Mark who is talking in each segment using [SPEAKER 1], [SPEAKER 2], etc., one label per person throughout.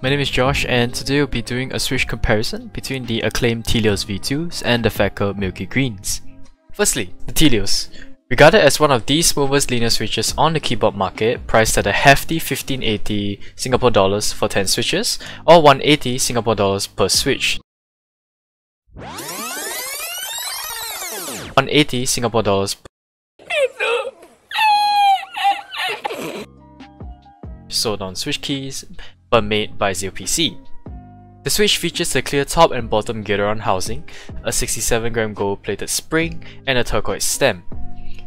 [SPEAKER 1] My name is Josh, and today we'll be doing a switch comparison between the acclaimed Tealios V2s and the Fecker Milky Greens. Firstly, the Tealios. Regarded as one of the smoothest linear switches on the keyboard market, priced at a hefty 1580 Singapore dollars for 10 switches, or 180 Singapore dollars per switch. 180 Singapore dollars sold on switch keys, but made by ZeroPC. The switch features a clear top and bottom Gateron housing, a 67g gold-plated spring, and a turquoise stem.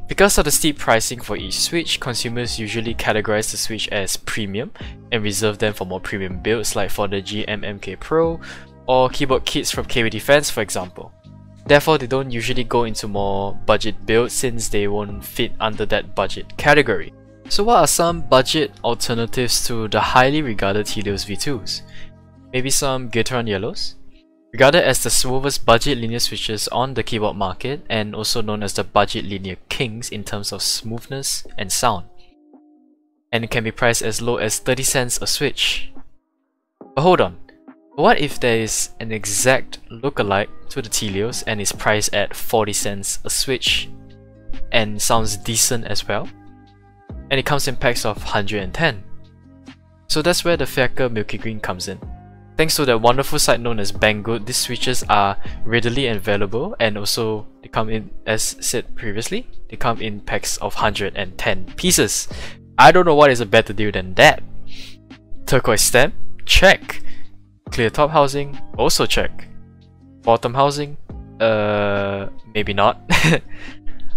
[SPEAKER 1] Because of the steep pricing for each switch, consumers usually categorize the switch as premium and reserve them for more premium builds like for the GMMK Pro or keyboard kits from KB Defense, for example. Therefore, they don't usually go into more budget builds since they won't fit under that budget category. So what are some budget alternatives to the highly regarded Tealios V2s? Maybe some Gateron Yellows? Regarded as the smoothest budget linear switches on the keyboard market and also known as the budget linear kings in terms of smoothness and sound. And it can be priced as low as 30 cents a switch. But hold on, what if there is an exact lookalike to the Tealios and is priced at 40 cents a switch and sounds decent as well? And it comes in packs of 110. So that's where the Fecker Milky Green comes in. Thanks to that wonderful site known as Banggood, these switches are readily available, and also they come in, as said previously, they come in packs of 110 pieces. I don't know what is a better deal than that. Turquoise stem? Check. Clear top housing? Also check. Bottom housing? Maybe not.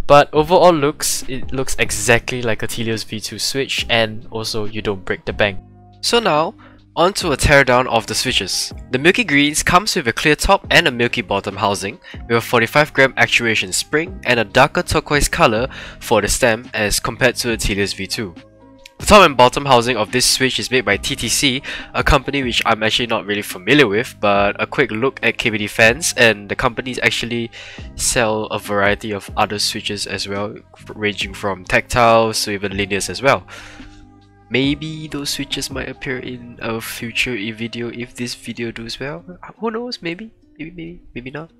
[SPEAKER 1] But overall it looks exactly like a Tealios V2 switch, and also you don't break the bank. So now, on to a teardown of the switches. The Milky Greens comes with a clear top and a milky bottom housing, with a 45g actuation spring and a darker turquoise color for the stem as compared to the Tealios V2. The top and bottom housing of this switch is made by TTC, a company which I'm actually not really familiar with, but a quick look at KB Defense and the companies actually sell a variety of other switches as well, ranging from tactiles to even linears as well. Maybe those switches might appear in a future video if this video does well. Who knows, maybe not.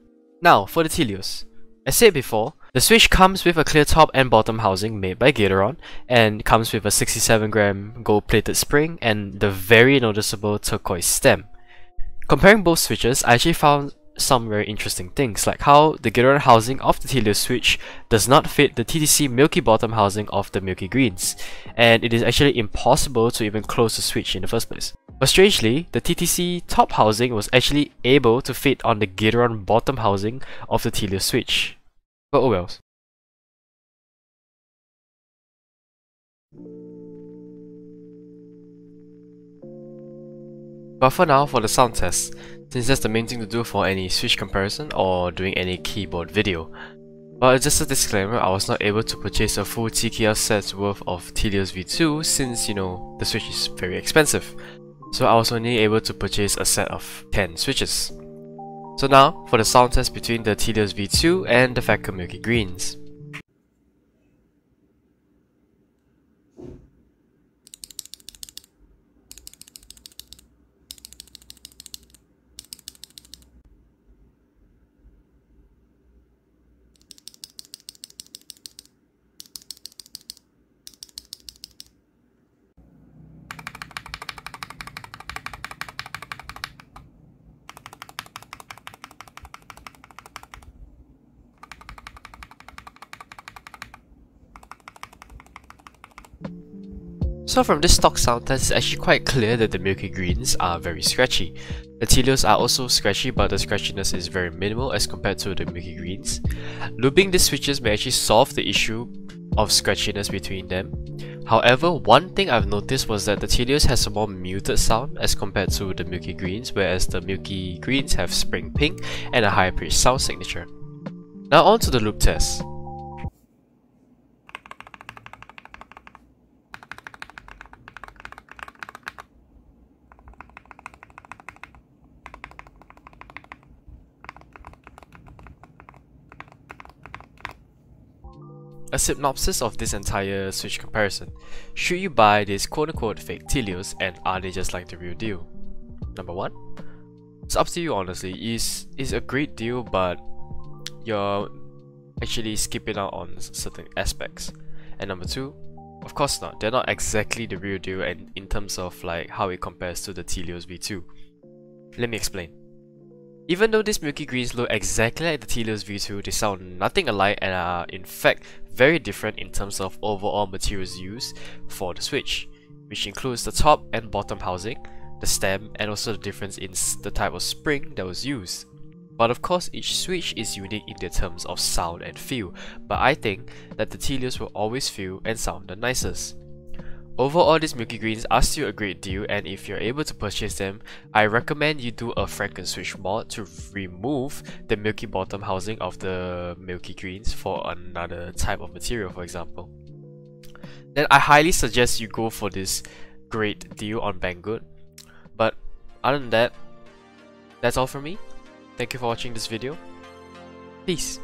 [SPEAKER 1] Now for the Tealios. As said before, the switch comes with a clear top and bottom housing made by Gateron and comes with a 67g gold-plated spring and the very noticeable turquoise stem. Comparing both switches, I actually found some very interesting things, like how the Gateron housing of the Tealios switch does not fit the TTC Milky bottom housing of the Milky Greens, and it is actually impossible to even close the switch in the first place. But strangely, the TTC top housing was actually able to fit on the Gateron bottom housing of the Tealios switch. But oh well. But for now, for the sound test, since that's the main thing to do for any switch comparison or doing any keyboard video. But just a disclaimer, I was not able to purchase a full TKL set's worth of Tealios V2 since, you know, the switch is very expensive. So I was only able to purchase a set of 10 switches. So now, for the sound test between the Tealios V2 and the Fecker Milky Greens. So from this stock sound test, it's actually quite clear that the Milky Greens are very scratchy. The Tealios are also scratchy, but the scratchiness is very minimal as compared to the Milky Greens. Looping these switches may actually solve the issue of scratchiness between them. However, one thing I've noticed was that the Tealios has a more muted sound as compared to the Milky Greens, whereas the Milky Greens have spring pink and a higher pitched sound signature. Now on to the loop test. A synopsis of this entire switch comparison. Should you buy this quote-unquote fake Tealios, and are they just like the real deal? number one. It's up to you honestly. Is a great deal, but you're actually skipping out on certain aspects. And number two, of course not. They're not exactly the real deal and in terms of like how it compares to the Tealios V2. Let me explain. Even though these Milky Greens look exactly like the Tealios V2, they sound nothing alike and are in fact very different in terms of overall materials used for the Switch, which includes the top and bottom housing, the stem, and also the difference in the type of spring that was used. But of course, each Switch is unique in their terms of sound and feel, but I think that the Tealios will always feel and sound the nicest. Overall, these Milky Greens are still a great deal, and if you're able to purchase them, I recommend you do a Franken Switch mod to remove the Milky bottom housing of the Milky Greens for another type of material, for example. Then I highly suggest you go for this great deal on Banggood. But other than that, that's all from me. Thank you for watching this video. Peace.